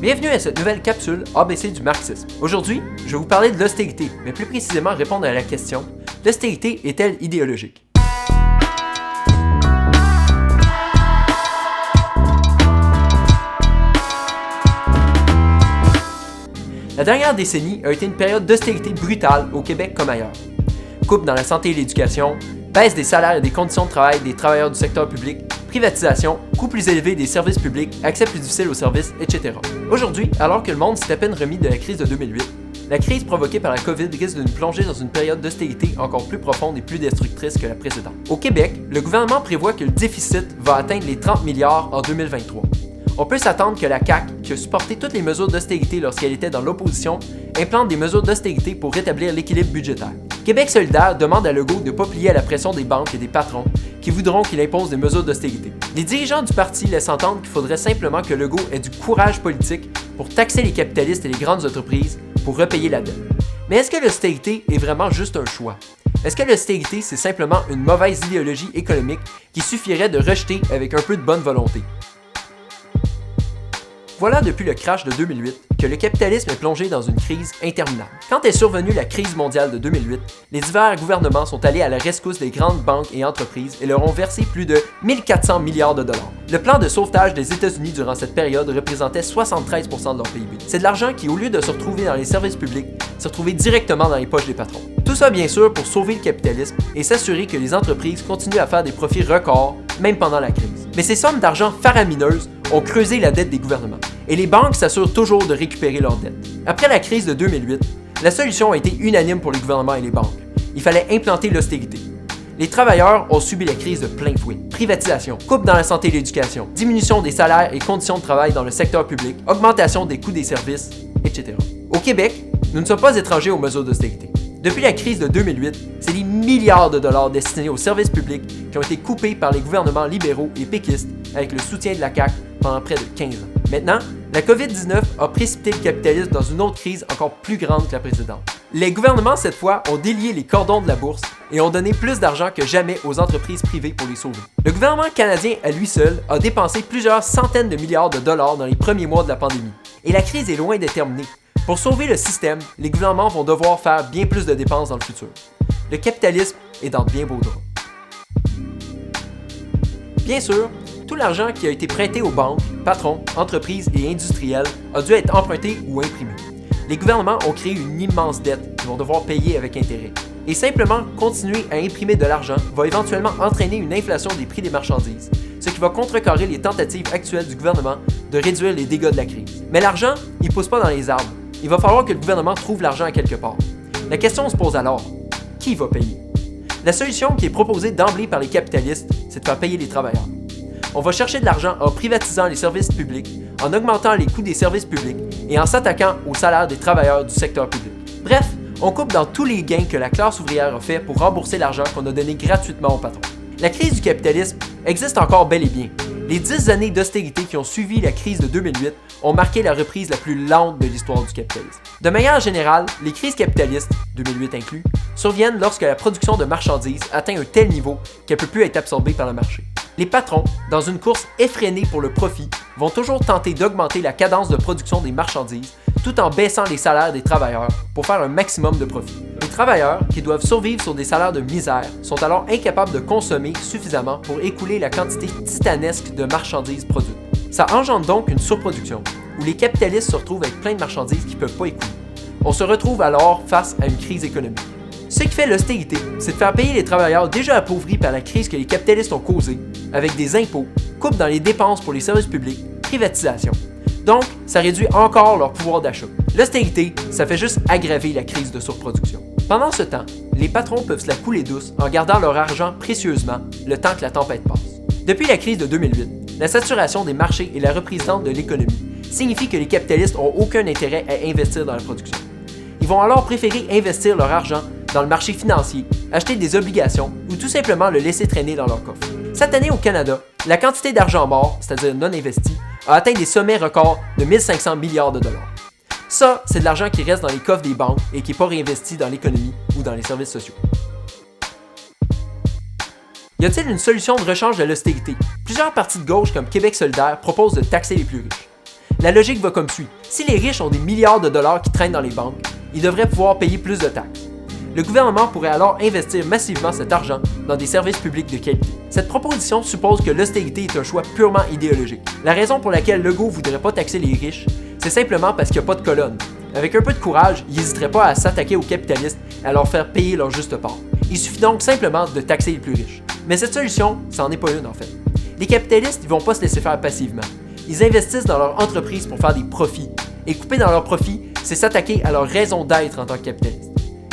Bienvenue à cette nouvelle capsule ABC du marxisme. Aujourd'hui, je vais vous parler de l'austérité, mais plus précisément répondre à la question « L'austérité est-elle idéologique ?» La dernière décennie a été une période d'austérité brutale au Québec comme ailleurs. Coupe dans la santé et l'éducation, baisse des salaires et des conditions de travail des travailleurs du secteur public, privatisation, coût plus élevé des services publics, accès plus difficile aux services, etc. Aujourd'hui, alors que le monde s'est à peine remis de la crise de 2008, la crise provoquée par la COVID risque de nous plonger dans une période d'austérité encore plus profonde et plus destructrice que la précédente. Au Québec, le gouvernement prévoit que le déficit va atteindre les 30 milliards en 2023. On peut s'attendre que la CAQ, qui a supporté toutes les mesures d'austérité lorsqu'elle était dans l'opposition, implante des mesures d'austérité pour rétablir l'équilibre budgétaire. Québec solidaire demande à Legault de ne pas plier à la pression des banques et des patrons qui voudront qu'il impose des mesures d'austérité. Les dirigeants du parti laissent entendre qu'il faudrait simplement que Legault ait du courage politique pour taxer les capitalistes et les grandes entreprises pour repayer la dette. Mais est-ce que l'austérité est vraiment juste un choix? Est-ce que l'austérité, c'est simplement une mauvaise idéologie économique qui suffirait de rejeter avec un peu de bonne volonté? Voilà depuis le crash de 2008 que le capitalisme est plongé dans une crise interminable. Quand est survenue la crise mondiale de 2008, les divers gouvernements sont allés à la rescousse des grandes banques et entreprises et leur ont versé plus de 1400 milliards de dollars. Le plan de sauvetage des États-Unis durant cette période représentait 73% de leur PIB. C'est de l'argent qui, au lieu de se retrouver dans les services publics, se retrouvait directement dans les poches des patrons. Tout ça bien sûr pour sauver le capitalisme et s'assurer que les entreprises continuent à faire des profits records, même pendant la crise. Mais ces sommes d'argent faramineuses ont creusé la dette des gouvernements. Et les banques s'assurent toujours de récupérer leurs dettes. Après la crise de 2008, la solution a été unanime pour les gouvernements et les banques. Il fallait implanter l'austérité. Les travailleurs ont subi la crise de plein fouet. Privatisation, coupe dans la santé et l'éducation, diminution des salaires et conditions de travail dans le secteur public, augmentation des coûts des services, etc. Au Québec, nous ne sommes pas étrangers aux mesures d'austérité. Depuis la crise de 2008, c'est des milliards de dollars destinés aux services publics qui ont été coupés par les gouvernements libéraux et péquistes avec le soutien de la CAQ pendant près de 15 ans. Maintenant, la COVID-19 a précipité le capitalisme dans une autre crise encore plus grande que la précédente. Les gouvernements, cette fois, ont délié les cordons de la bourse et ont donné plus d'argent que jamais aux entreprises privées pour les sauver. Le gouvernement canadien, à lui seul, a dépensé plusieurs centaines de milliards de dollars dans les premiers mois de la pandémie. Et la crise est loin d'être terminée. Pour sauver le système, les gouvernements vont devoir faire bien plus de dépenses dans le futur. Le capitalisme est dans de bien beaux draps. Bien sûr, tout l'argent qui a été prêté aux banques, patrons, entreprises et industriels a dû être emprunté ou imprimé. Les gouvernements ont créé une immense dette qu'ils vont devoir payer avec intérêt. Et simplement continuer à imprimer de l'argent va éventuellement entraîner une inflation des prix des marchandises, ce qui va contrecarrer les tentatives actuelles du gouvernement de réduire les dégâts de la crise. Mais l'argent, il ne pousse pas dans les arbres. Il va falloir que le gouvernement trouve l'argent à quelque part. La question se pose alors, qui va payer? La solution qui est proposée d'emblée par les capitalistes, c'est de faire payer les travailleurs. On va chercher de l'argent en privatisant les services publics, en augmentant les coûts des services publics et en s'attaquant aux salaires des travailleurs du secteur public. Bref, on coupe dans tous les gains que la classe ouvrière a fait pour rembourser l'argent qu'on a donné gratuitement aux patrons. La crise du capitalisme existe encore bel et bien. Les 10 années d'austérité qui ont suivi la crise de 2008 ont marqué la reprise la plus lente de l'histoire du capitalisme. De manière générale, les crises capitalistes, 2008 inclus, surviennent lorsque la production de marchandises atteint un tel niveau qu'elle ne peut plus être absorbée par le marché. Les patrons, dans une course effrénée pour le profit, vont toujours tenter d'augmenter la cadence de production des marchandises tout en baissant les salaires des travailleurs pour faire un maximum de profit. Les travailleurs, qui doivent survivre sur des salaires de misère, sont alors incapables de consommer suffisamment pour écouler la quantité titanesque de marchandises produites. Ça engendre donc une surproduction, où les capitalistes se retrouvent avec plein de marchandises qu'ils ne peuvent pas écouler. On se retrouve alors face à une crise économique. Ce qui fait l'austérité, c'est de faire payer les travailleurs déjà appauvris par la crise que les capitalistes ont causée, avec des impôts, coupes dans les dépenses pour les services publics, privatisation. Donc, ça réduit encore leur pouvoir d'achat. L'austérité, ça fait juste aggraver la crise de surproduction. Pendant ce temps, les patrons peuvent se la couler douce en gardant leur argent précieusement le temps que la tempête passe. Depuis la crise de 2008, la saturation des marchés et la reprise lente de l'économie signifie que les capitalistes n'ont aucun intérêt à investir dans la production. Ils vont alors préférer investir leur argent dans le marché financier, acheter des obligations ou tout simplement le laisser traîner dans leur coffre. Cette année au Canada, la quantité d'argent mort, c'est-à-dire non investi, a atteint des sommets records de 1500 milliards de dollars. Ça, c'est de l'argent qui reste dans les coffres des banques et qui n'est pas réinvesti dans l'économie ou dans les services sociaux. Y a-t-il une solution de rechange de l'austérité? Plusieurs partis de gauche comme Québec solidaire proposent de taxer les plus riches. La logique va comme suit. Si les riches ont des milliards de dollars qui traînent dans les banques, ils devraient pouvoir payer plus de taxes. Le gouvernement pourrait alors investir massivement cet argent dans des services publics de qualité. Cette proposition suppose que l'austérité est un choix purement idéologique. La raison pour laquelle Legault ne voudrait pas taxer les riches, c'est simplement parce qu'il n'y a pas de colonne. Avec un peu de courage, il n'hésiterait pas à s'attaquer aux capitalistes et à leur faire payer leur juste part. Il suffit donc simplement de taxer les plus riches. Mais cette solution, ça n'en est pas une en fait. Les capitalistes ne vont pas se laisser faire passivement. Ils investissent dans leur entreprise pour faire des profits. Et couper dans leurs profits, c'est s'attaquer à leur raison d'être en tant que capitaliste.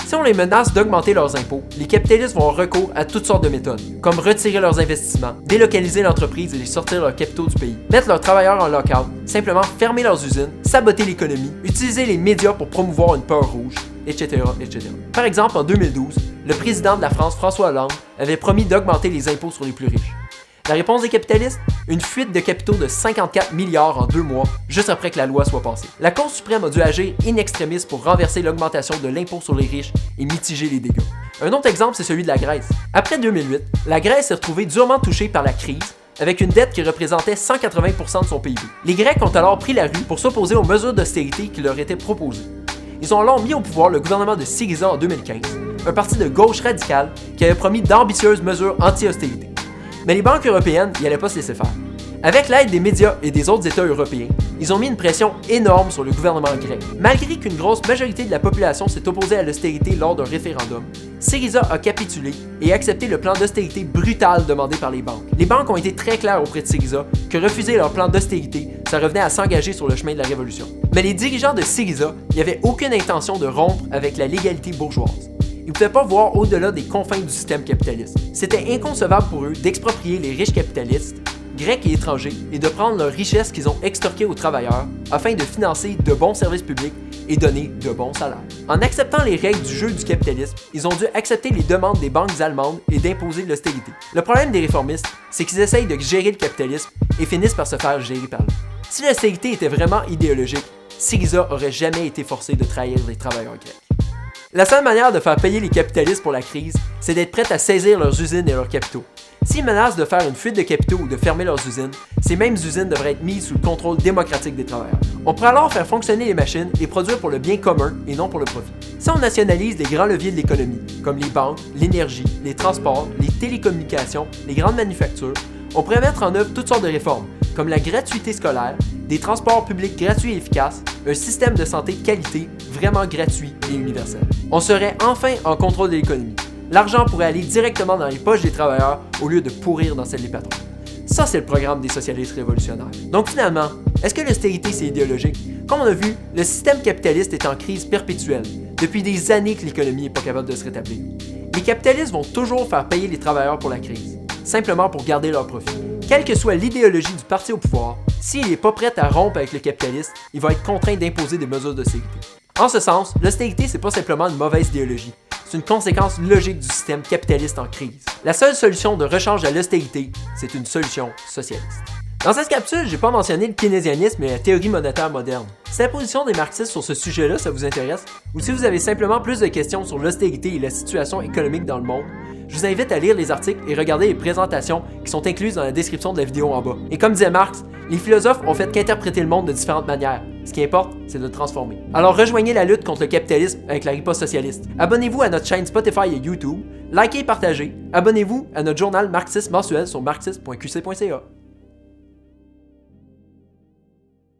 Si on les menace d'augmenter leurs impôts, les capitalistes vont avoir recours à toutes sortes de méthodes, comme retirer leurs investissements, délocaliser l'entreprise et les sortir leurs capitaux du pays, mettre leurs travailleurs en lock-out, simplement fermer leurs usines, saboter l'économie, utiliser les médias pour promouvoir une peur rouge, etc., etc. Par exemple, en 2012, le président de la France, François Hollande, avait promis d'augmenter les impôts sur les plus riches. La réponse des capitalistes? Une fuite de capitaux de 54 milliards en 2 mois, juste après que la loi soit passée. La Cour suprême a dû agir in extremis pour renverser l'augmentation de l'impôt sur les riches et mitiger les dégâts. Un autre exemple, c'est celui de la Grèce. Après 2008, la Grèce s'est retrouvée durement touchée par la crise, avec une dette qui représentait 180% de son PIB. Les Grecs ont alors pris la rue pour s'opposer aux mesures d'austérité qui leur étaient proposées. Ils ont alors mis au pouvoir le gouvernement de Syriza en 2015, un parti de gauche radicale qui avait promis d'ambitieuses mesures anti-austérité. Mais les banques européennes n'y allaient pas se laisser faire. Avec l'aide des médias et des autres États européens, ils ont mis une pression énorme sur le gouvernement grec. Malgré qu'une grosse majorité de la population s'est opposée à l'austérité lors d'un référendum, Syriza a capitulé et accepté le plan d'austérité brutal demandé par les banques. Les banques ont été très claires auprès de Syriza que refuser leur plan d'austérité, ça revenait à s'engager sur le chemin de la révolution. Mais les dirigeants de Syriza n'avaient aucune intention de rompre avec la légalité bourgeoise. Ils ne pouvaient pas voir au-delà des confins du système capitaliste. C'était inconcevable pour eux d'exproprier les riches capitalistes, grecs et étrangers, et de prendre leurs richesses qu'ils ont extorquées aux travailleurs afin de financer de bons services publics et donner de bons salaires. En acceptant les règles du jeu du capitalisme, ils ont dû accepter les demandes des banques allemandes et d'imposer l'austérité. Le problème des réformistes, c'est qu'ils essayent de gérer le capitalisme et finissent par se faire gérer par lui. Si l'austérité était vraiment idéologique, Syriza aurait jamais été forcé de trahir les travailleurs grecs. La seule manière de faire payer les capitalistes pour la crise, c'est d'être prêts à saisir leurs usines et leurs capitaux. S'ils menacent de faire une fuite de capitaux ou de fermer leurs usines, ces mêmes usines devraient être mises sous le contrôle démocratique des travailleurs. On pourrait alors faire fonctionner les machines et produire pour le bien commun et non pour le profit. Si on nationalise les grands leviers de l'économie, comme les banques, l'énergie, les transports, les télécommunications, les grandes manufactures, on pourrait mettre en œuvre toutes sortes de réformes, comme la gratuité scolaire, des transports publics gratuits et efficaces, un système de santé de qualité vraiment gratuit et universel. On serait enfin en contrôle de l'économie. L'argent pourrait aller directement dans les poches des travailleurs au lieu de pourrir dans celles des patrons. Ça, c'est le programme des socialistes révolutionnaires. Donc finalement, est-ce que l'austérité, c'est idéologique? Comme on a vu, le système capitaliste est en crise perpétuelle. Depuis des années que l'économie n'est pas capable de se rétablir. Les capitalistes vont toujours faire payer les travailleurs pour la crise, simplement pour garder leur profit. Quelle que soit l'idéologie du parti au pouvoir, s'il n'est pas prêt à rompre avec le capitaliste, il va être contraint d'imposer des mesures d'austérité. En ce sens, l'austérité, c'est pas simplement une mauvaise idéologie. C'est une conséquence logique du système capitaliste en crise. La seule solution de rechange à l'austérité, c'est une solution socialiste. Dans cette capsule, j'ai pas mentionné le keynésianisme et la théorie monétaire moderne. Si la position des marxistes sur ce sujet-là, ça vous intéresse, ou si vous avez simplement plus de questions sur l'austérité et la situation économique dans le monde, je vous invite à lire les articles et regarder les présentations qui sont incluses dans la description de la vidéo en bas. Et comme disait Marx, les philosophes ont fait qu'interpréter le monde de différentes manières. Ce qui importe, c'est de le transformer. Alors rejoignez la lutte contre le capitalisme avec la riposte socialiste. Abonnez-vous à notre chaîne Spotify et YouTube, likez et partagez. Abonnez-vous à notre journal marxiste mensuel sur marxiste.qc.ca.